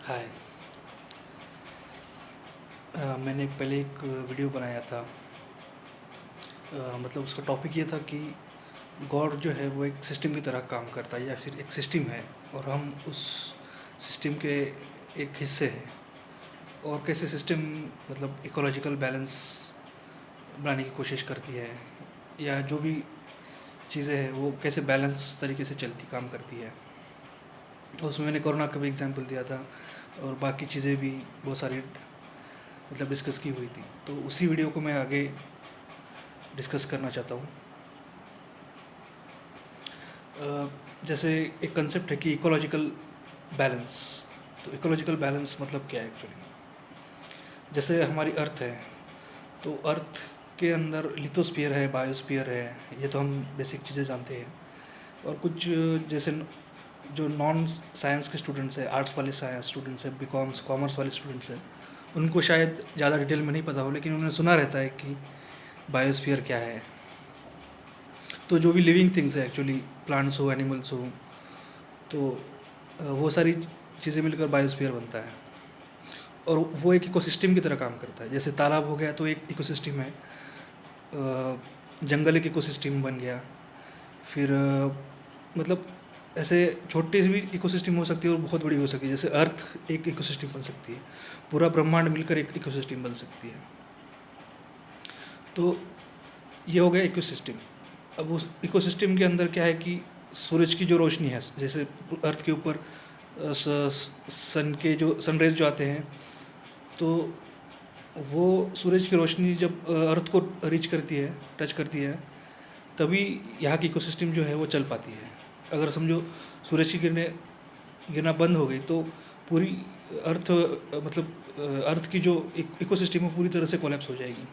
हाय। मैंने पहले एक वीडियो बनाया था। मतलब उसका टॉपिक ये था कि गॉड जो है वो एक सिस्टम की तरह काम करता है या फिर एक सिस्टम है और हम उस सिस्टम के एक हिस्से हैं। और कैसे सिस्टम मतलब इकोलॉजिकल बैलेंस बनाने की कोशिश करती है या जो भी चीज़ें हैं वो कैसे बैलेंस तरीके से चलती काम करती है। तो उसमें मैंने कोरोना का भी एग्जांपल दिया था और बाकी चीज़ें भी बहुत सारी मतलब डिस्कस की हुई थी। तो उसी वीडियो को मैं आगे डिस्कस करना चाहता हूँ। जैसे एक कंसेप्ट है कि इकोलॉजिकल बैलेंस। तो इकोलॉजिकल बैलेंस मतलब क्या है एक्चुअली? जैसे हमारी अर्थ है, तो अर्थ के अंदर लिथोस्फीयर है, बायोस्फीयर है, ये तो हम बेसिक चीज़ें जानते हैं। और कुछ जैसे जो नॉन साइंस के स्टूडेंट्स हैं, आर्ट्स वाले साइंस स्टूडेंट्स हैं, बीकॉम्स कॉमर्स वाले स्टूडेंट्स हैं, उनको शायद ज़्यादा डिटेल में नहीं पता हो, लेकिन उन्होंने सुना रहता है कि बायोस्फीयर क्या है। तो जो भी लिविंग थिंग्स है एक्चुअली, प्लांट्स हो, एनिमल्स हो, तो वो सारी चीज़ें मिलकर बायोस्फीयर बनता है। और वो एक इकोसिस्टम की तरह काम करता है। जैसे तालाब हो गया तो एक इकोसिस्टम है, जंगल एक इकोसिस्टम बन गया। फिर मतलब ऐसे छोटी सी भी इकोसिस्टम हो सकती है और बहुत बड़ी हो सकती है। जैसे अर्थ एक इकोसिस्टम बन सकती है, पूरा ब्रह्मांड मिलकर एक इकोसिस्टम बन सकती है। तो ये हो गया इकोसिस्टम। अब उस इकोसिस्टम के अंदर क्या है कि सूरज की जो रोशनी है, जैसे अर्थ के ऊपर सन के जो सनरेज जो आते हैं, तो वो सूरज की रोशनी जब अर्थ को रीच करती है, टच करती है, तभी यहाँ की इकोसिस्टम जो है वो चल पाती है। अगर समझो सूरज की किरणें गिरना बंद हो गई तो पूरी अर्थ मतलब अर्थ की जो इकोसिस्टम है पूरी तरह से कोलैप्स हो जाएगी।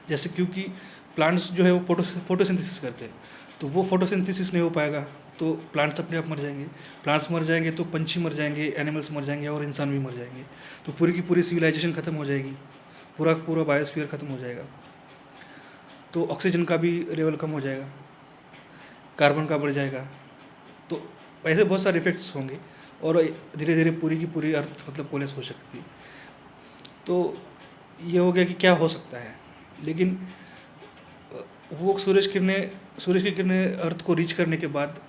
जैसे क्योंकि प्लांट्स जो है वो फोटोसिंथेसिस करते हैं, तो वो फोटोसिंथेसिस नहीं हो पाएगा तो प्लांट्स अपने आप मर जाएंगे। प्लांट्स मर जाएंगे तो पंछी मर जाएंगे, एनिमल्स मर जाएंगे और इंसान भी मर जाएंगे। तो पूरी की पूरी सिविलाइजेशन ख़त्म हो जाएगी, पूरा का पूरा बायोस्फीयर ख़त्म हो जाएगा। तो ऑक्सीजन का भी लेवल कम हो जाएगा, कार्बन का बढ़ जाएगा। तो ऐसे बहुत सारे इफेक्ट्स होंगे और धीरे धीरे पूरी की पूरी अर्थ मतलब कोलैप्स हो सकती है। तो ये हो गया कि क्या हो सकता है। लेकिन वो सूरज की किरणें अर्थ को रीच करने के बाद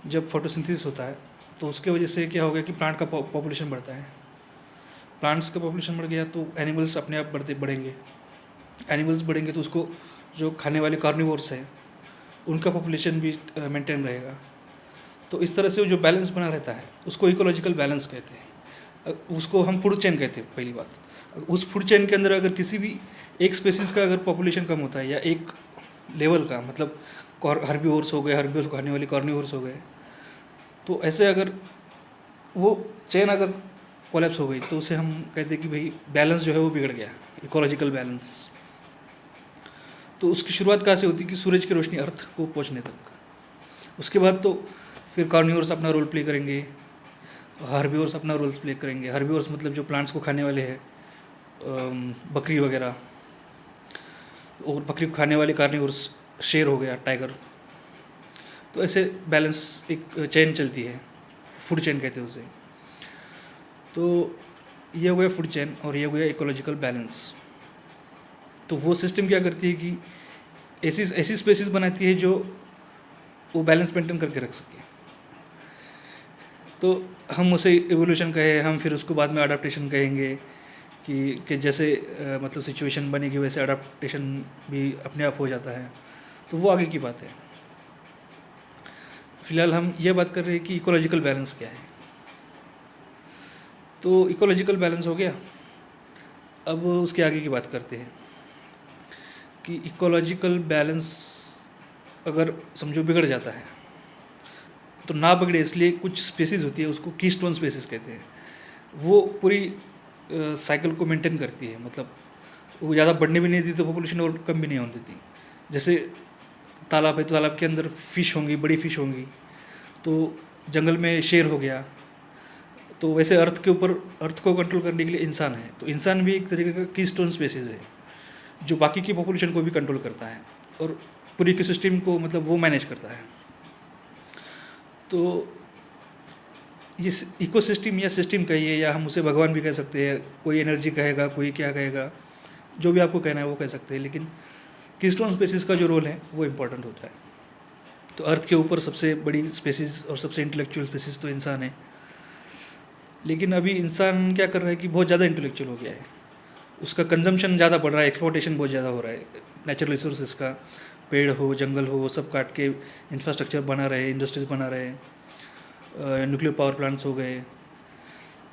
जब फोटोसिंथेसिस होता है तो उसके वजह से क्या हो गया कि प्लांट का पॉपुलेशन बढ़ता है। प्लांट्स का पॉपुलेशन बढ़ गया तो एनिमल्स अपने आप बढ़ेंगे। एनिमल्स बढ़ेंगे तो उसको जो खाने वाले कार्निवोर्स हैं उनका पॉपुलेशन भी मेंटेन रहेगा। तो इस तरह से जो बैलेंस बना रहता है उसको इकोलॉजिकल बैलेंस कहते हैं। उसको हम फूड चेन कहते हैं। पहली बात, उस फूड चेन के अंदर अगर किसी भी एक स्पेसीज़ का अगर पॉपुलेशन कम होता है या एक लेवल का, मतलब हर्बीवोर्स हो गए, हर्बीवोर्स को खाने वाले कार्निवोर्स हो गए, तो ऐसे अगर वो चेन अगर कोलैप्स हो गई तो उसे हम कहते हैं कि भाई बैलेंस जो है वो बिगड़ गया, इकोलॉजिकल बैलेंस। तो उसकी शुरुआत कहाँ से होती है कि सूरज की रोशनी अर्थ को पहुँचने तक। उसके बाद तो फिर कार्निवोर्स अपना रोल प्ले करेंगे, हर्बीवोर्स अपना रोल प्ले करेंगे। हर्बीवोर्स मतलब जो प्लांट्स को खाने वाले हैं, बकरी वगैरह, और बकरी को खाने वाले कार्निवोर्स शेर हो गया, टाइगर। तो ऐसे बैलेंस एक चेन चलती है, फूड चेन कहते हैं उसे। तो ये हो गया फूड चेन और ये हो गया इकोलॉजिकल बैलेंस। तो वो सिस्टम क्या करती है कि ऐसी ऐसी स्पेसीज बनाती है जो वो बैलेंस मेंटेन करके रख सके। तो हम उसे एवोल्यूशन कहे, हम फिर उसको बाद में अडाप्टेशन कहेंगे कि जैसे मतलब सिचुएशन बनेगी वैसे अडाप्टेशन भी अपने आप हो जाता है। तो वो आगे की बात है। फिलहाल हम ये बात कर रहे हैं कि इकोलॉजिकल बैलेंस क्या है। तो इकोलॉजिकल बैलेंस हो गया। अब उसके आगे की बात करते हैं कि इकोलॉजिकल बैलेंस अगर समझो बिगड़ जाता है तो ना बिगड़े इसलिए कुछ स्पेसीज होती है, उसको कीस्टोन स्पेसीज कहते हैं। वो पूरी साइकिल को मेंटेन करती है, मतलब वो ज़्यादा बढ़ने भी नहीं देती तो पॉपुलेशन और कम भी नहीं होने देती। जैसे तालाब है तो तालाब के अंदर फ़िश होंगी, बड़ी फ़िश होंगी, तो जंगल में शेर हो गया। तो वैसे अर्थ के ऊपर अर्थ को कंट्रोल करने के लिए इंसान है, तो इंसान भी एक तरीके का कीस्टोन स्पेसीज है जो बाकी की पॉपुलेशन को भी कंट्रोल करता है और पूरी इकोसिस्टम को मतलब वो मैनेज करता है। तो ये इकोसिस्टम या सिस्टम कहिए, या हम उसे भगवान भी कह सकते हैं, कोई एनर्जी कहेगा, कोई क्या कहेगा, जो भी आपको कहना है वो कह सकते हैं, लेकिन कीस्टोन स्पेसीज का जो रोल है वो इम्पोर्टेंट होता है। तो अर्थ के ऊपर सबसे बड़ी स्पेसीज और सबसे इंटेलेक्चुअल स्पेसीज तो इंसान है, लेकिन अभी इंसान क्या कर रहा है कि बहुत ज़्यादा इंटेलेक्चुअल हो गया है, उसका कंजम्पशन ज़्यादा बढ़ रहा है, एक्सप्लॉटेशन बहुत ज़्यादा हो रहा है नेचुरल रिसोर्सेज का, पेड़ हो, जंगल हो, वो सब काट के इंफ्रास्ट्रक्चर बना रहे हैं, इंडस्ट्रीज बना रहे हैं, न्यूक्लियर पावर प्लांट्स हो गए।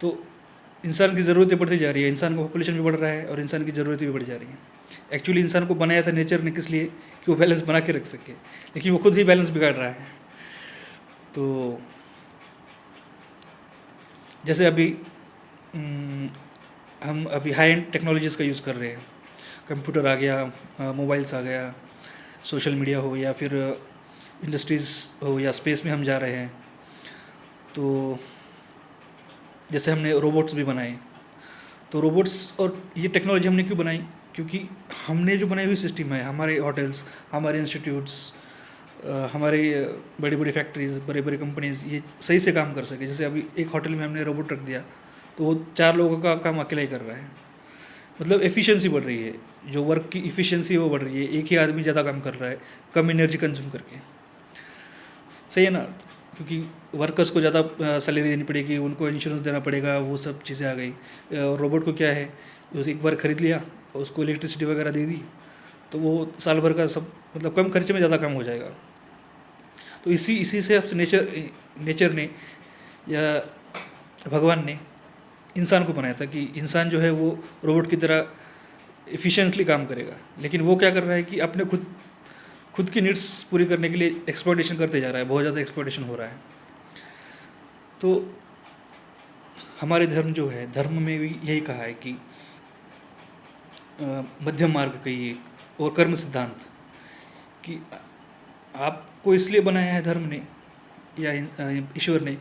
तो इंसान की ज़रूरतें बढ़ती जा रही है, इंसान का पॉपुलेशन भी बढ़ रहा है और इंसान की ज़रूरतें भी बढ़ जा रही हैं। एक्चुअली इंसान को बनाया था नेचर ने किस लिए, कि वो बैलेंस बना के रख सके, लेकिन वो खुद ही बैलेंस बिगाड़ रहा है। तो जैसे अभी हम अभी हाई एंड टेक्नोलॉजीज़ का यूज़ कर रहे हैं, कंप्यूटर आ गया, मोबाइल्स आ गया, सोशल मीडिया हो, या फिर इंडस्ट्रीज़ हो, या स्पेस में हम जा रहे हैं। तो जैसे हमने रोबोट्स भी बनाए, तो रोबोट्स और ये टेक्नोलॉजी हमने क्यों बनाई, क्योंकि हमने जो बनाई हुई सिस्टम है, हमारे होटल्स, हमारे इंस्टीट्यूट्स, हमारे बड़ी बड़ी फैक्ट्रीज, बड़े बड़े कंपनीज ये सही से काम कर सके। जैसे अभी एक होटल में हमने रोबोट रख दिया तो वो 4 लोगों का काम अकेला ही कर रहा है, मतलब एफिशिएंसी बढ़ रही है, जो वर्क की इफ़िशियंसी है वो बढ़ रही है, एक ही आदमी ज़्यादा काम कर रहा है कम एनर्जी कंज्यूम करके। सही है ना, क्योंकि वर्कर्स को ज़्यादा सैलरी देनी पड़ेगी, उनको इंश्योरेंस देना पड़ेगा, वो सब चीज़ें आ गई। रोबोट को क्या है, उसे एक बार ख़रीद लिया, उसको इलेक्ट्रिसिटी वगैरह दे दी, तो वो साल भर का सब, मतलब कम खर्चे में ज़्यादा काम हो जाएगा। तो इसी से अब नेचर ने या भगवान ने इंसान को बनाया था कि इंसान जो है वो रोबोट की तरह एफिशिएंटली काम करेगा, लेकिन वो क्या कर रहा है कि अपने खुद की नीड्स पूरी करने के लिए एक्सप्लॉयटेशन करते जा रहा है, बहुत ज़्यादा एक्सप्लॉयटेशन हो रहा है। तो हमारे धर्म जो है, धर्म में भी यही कहा है कि मध्यम मार्ग कहिए और कर्म सिद्धांत, कि आपको इसलिए बनाया है धर्म ने या ईश्वर ने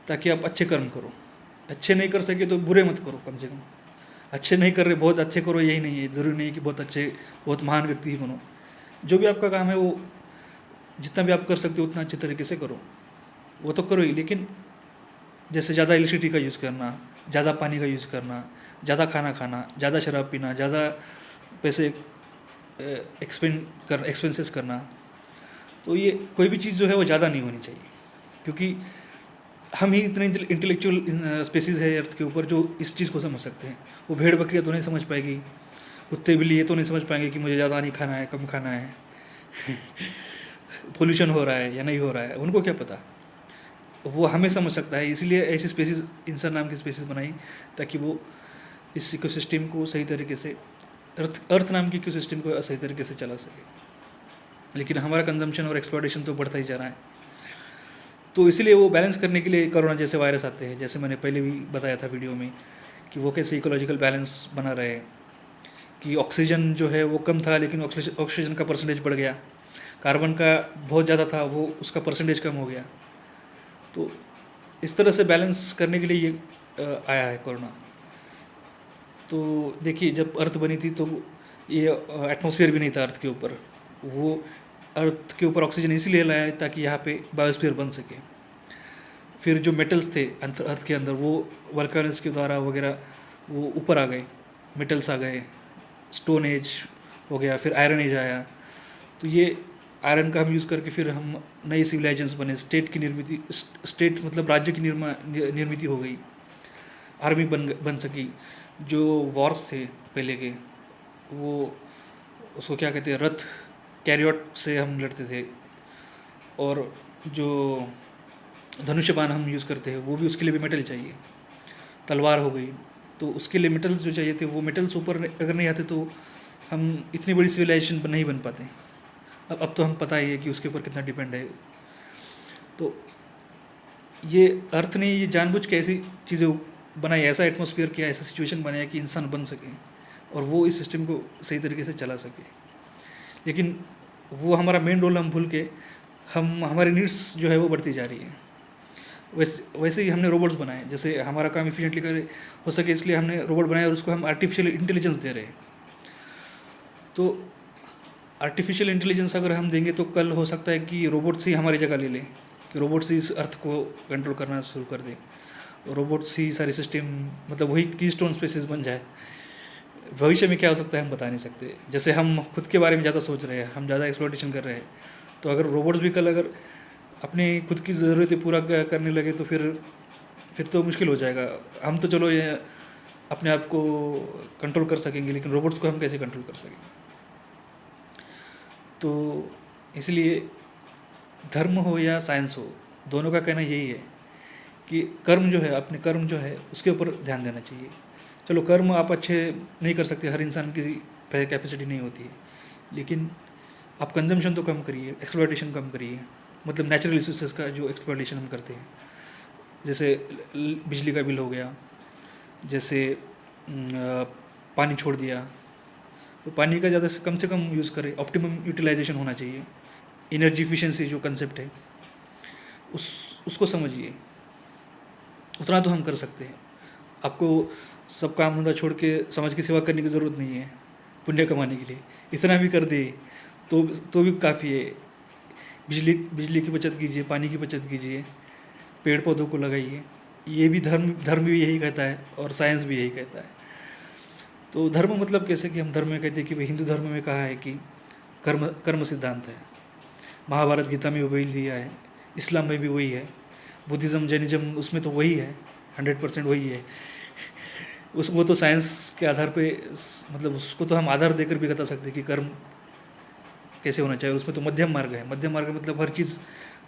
ताकि आप अच्छे कर्म करो, अच्छे नहीं कर सके तो बुरे मत करो, कम से कम अच्छे नहीं कर रहे बहुत अच्छे करो, यही नहीं है, ज़रूरी नहीं है कि बहुत अच्छे बहुत महान व्यक्ति ही बनो। जो भी आपका काम है वो जितना भी आप कर सकते हो उतना अच्छे तरीके से करो, वो तो करो ही, लेकिन जैसे ज़्यादा इलेक्ट्रिसिटी का यूज़ करना, ज़्यादा पानी का यूज़ करना, ज़्यादा खाना खाना, ज़्यादा शराब पीना, ज़्यादा पैसे एक्सपेंसेस करना, तो ये कोई भी चीज़ जो है वो ज़्यादा नहीं होनी चाहिए, क्योंकि हम ही इतने इंटेलेक्चुअल स्पेसीज है अर्थ के ऊपर जो इस चीज़ को समझ सकते हैं। वो भेड़ बकरियाँ तो नहीं समझ पाएगी, कुत्ते बिल्ली ये तो नहीं समझ पाएंगे कि मुझे ज़्यादा नहीं खाना है, कम खाना है पोल्यूशन हो रहा है या नहीं हो रहा है, उनको क्या पता, वो हमें समझ सकता है। इसीलिए ऐसी स्पेसीज, इंसान नाम की स्पेसीज बनाई ताकि वो इस इकोसिस्टम को सही तरीके से, अर्थ नाम की इकोसिस्टम को सही तरीके से चला सके। लेकिन हमारा कंजम्पशन और एक्सप्लॉयटेशन तो बढ़ता ही जा रहा है, तो इसलिए वो बैलेंस करने के लिए कोरोना जैसे वायरस आते हैं, जैसे मैंने पहले भी बताया था वीडियो में कि वो कैसे इकोलॉजिकल बैलेंस बना रहे हैं, कि ऑक्सीजन जो है वो कम था लेकिन ऑक्सीजन का परसेंटेज बढ़ गया, कार्बन का बहुत ज़्यादा था वो उसका परसेंटेज कम हो गया। तो इस तरह से बैलेंस करने के लिए ये आया है कोरोना। तो देखिए जब अर्थ बनी थी तो ये एटमॉस्फेयर भी नहीं था अर्थ के ऊपर, वो अर्थ के ऊपर ऑक्सीजन इसीलिए लाया है ताकि यहाँ पे बायोस्फीयर बन सके। फिर जो मेटल्स थे अर्थ के अंदर वो वल्केनोस के द्वारा वगैरह वो ऊपर आ गए, मेटल्स आ गए, स्टोन एज हो गया, फिर आयरन एज आया। तो ये आयरन का हम यूज़ करके फिर हम नई सिविलाइजेशंस बने, स्टेट की निर्मित, स्टेट मतलब राज्य की निर्मित हो गई, आर्मी बन सकी। जो वॉर्स थे पहले के, वो उसको क्या कहते हैं, रथ कैरियट से हम लड़ते थे, और जो धनुष्य बाण हम यूज़ करते हैं वो भी उसके लिए भी मेटल चाहिए। तलवार हो गई तो उसके लिए मेटल्स जो चाहिए थे, वो मेटल्स ऊपर अगर नहीं आते तो हम इतनी बड़ी सिविलाइजेशन नहीं बन पाते। अब तो हम पता ही है कि उसके ऊपर कितना डिपेंड है। तो ये अर्थ ने ये जानबूझ के ऐसी चीज़ें बनाई, ऐसा एटमॉस्फेयर किया, ऐसा सिचुएशन बनाया कि इंसान बन सके और वो इस सिस्टम को सही तरीके से चला सके। लेकिन वो हमारा मेन रोल हम भूल के हमारी नीड्स जो है वो बढ़ती जा रही है। वैसे ही हमने रोबोट्स बनाए, जैसे हमारा काम इफिशिएंटली हो सके इसलिए हमने रोबोट बनाए और उसको हम आर्टिफिशियल इंटेलिजेंस दे रहे हैं। तो आर्टिफिशियल इंटेलिजेंस अगर हम देंगे तो कल हो सकता है कि रोबोट्स ही हमारी जगह ले लें, कि रोबोट्स ही इस अर्थ को कंट्रोल करना शुरू कर दें, रोबोट्स ही सारी सिस्टम, मतलब वही कीस्टोन स्पेसिस बन जाए। भविष्य में क्या हो सकता है हम बता नहीं सकते। जैसे हम खुद के बारे में ज़्यादा सोच रहे हैं, हम ज़्यादा एक्सप्लॉइटेशन कर रहे हैं, तो अगर रोबोट्स भी कल अगर अपनी खुद की ज़रूरतें पूरा करने लगे तो फिर तो मुश्किल हो जाएगा। हम तो चलो ये अपने आप को कंट्रोल कर सकेंगे, लेकिन रोबोट्स को हम कैसे कंट्रोल कर सकेंगे। तो इसलिए धर्म हो या साइंस हो, दोनों का कहना यही है कि कर्म जो है, अपने कर्म जो है उसके ऊपर ध्यान देना चाहिए। चलो कर्म आप अच्छे नहीं कर सकते, हर इंसान की कैपेसिटी नहीं होती है, लेकिन आप कंजम्पशन तो कम करिए, एक्सप्लॉइटेशन कम करिए। मतलब नेचुरल रिसोर्सेज का जो एक्सप्लॉइटेशन हम करते हैं, जैसे बिजली का बिल हो गया, जैसे पानी छोड़ दिया, तो पानी का ज़्यादा से कम यूज़ करें, ऑप्टिमम यूटिलाइजेशन होना चाहिए। एनर्जी इफिशिएंसी जो कंसेप्ट है उसको समझिए, उतना तो हम कर सकते हैं। आपको सब काम धंधा छोड़ के समाज की सेवा करने की ज़रूरत नहीं है पुण्य कमाने के लिए, इतना भी कर दे तो भी काफ़ी है। बिजली की बचत कीजिए, पानी की बचत कीजिए, पेड़ पौधों को लगाइए। ये भी धर्म भी यही कहता है और साइंस भी यही कहता है। तो धर्म मतलब कैसे कि हम धर्म में कहते हैं कि भाई हिंदू धर्म में कहा है कि कर्म सिद्धांत है, महाभारत गीता में वही दिया है, इस्लाम में भी वही है, बुद्धिज़्म जैनिज़्म उसमें तो वही है, 100% वही है। वो तो साइंस के आधार पे, मतलब उसको तो हम आधार देकर भी बता सकते हैं कि कर्म कैसे होना चाहिए। उसमें तो मध्यम मार्ग है। मध्यम मार्ग मतलब हर चीज़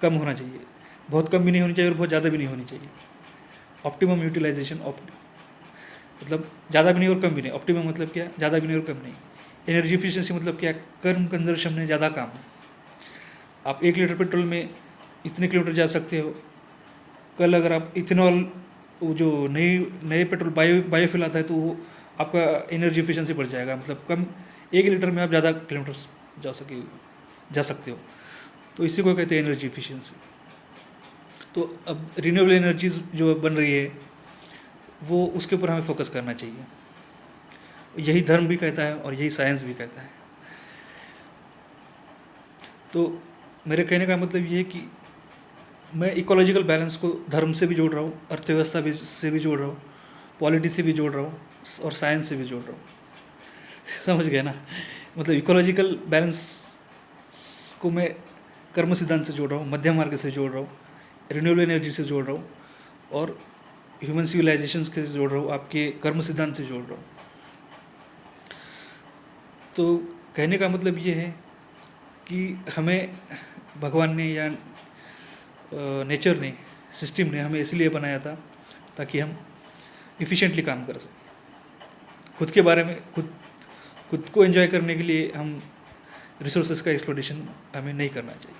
कम होना चाहिए, बहुत कम भी नहीं होनी चाहिए और बहुत ज़्यादा भी नहीं होनी चाहिए। ऑप्टिमम यूटिलाइजेशन, मतलब ज़्यादा भी नहीं और कम भी नहीं। ऑप्टिमम मतलब क्या, ज़्यादा भी नहीं और कम नहीं। एनर्जी एफिशिएंसी मतलब क्या, कर्म कंजर्वेशन में ज़्यादा काम। आप 1 लीटर पेट्रोल में इतने किलोमीटर जा सकते हो। कल अगर आप इथेनॉल, वो जो नए पेट्रोल बायोफ्यूल आता है, तो वो आपका एनर्जी एफिशिएंसी बढ़ जाएगा। मतलब कम 1 लीटर में आप ज़्यादा किलोमीटर जा सकते हो। तो इसी को कहते हैं एनर्जी एफिशिएंसी। तो अब रिन्यूएबल एनर्जीज जो बन रही है वो उसके ऊपर हमें फोकस करना चाहिए। यही धर्म भी कहता है और यही साइंस भी कहता है। तो मेरे कहने का मतलब ये है कि मैं इकोलॉजिकल बैलेंस को धर्म से भी जोड़ रहा हूँ, अर्थव्यवस्था से भी जोड़ रहा हूँ, पॉलिटी से भी जोड़ रहा हूँ और साइंस से भी जोड़ रहा हूँ। समझ गए ना। मतलब इकोलॉजिकल बैलेंस को मैं कर्म सिद्धांत से जोड़ रहा हूँ, मध्यम मार्ग से जोड़ रहा हूँ, रिन्यूएबल एनर्जी से जोड़ रहा हूँ और ह्यूमन सिविलाइजेशन के से जोड़ रहा हूँ, आपके कर्म सिद्धांत से जोड़ रहा हूँ। तो कहने का मतलब ये है कि हमें भगवान ने या नेचर ने, सिस्टम ने हमें इसलिए बनाया था ताकि हम इफ़िशिएंटली काम कर सकें। खुद के बारे में खुद को एंजॉय करने के लिए हम रिसोर्सेज का एक्सप्लॉइटेशन हमें नहीं करना चाहिए।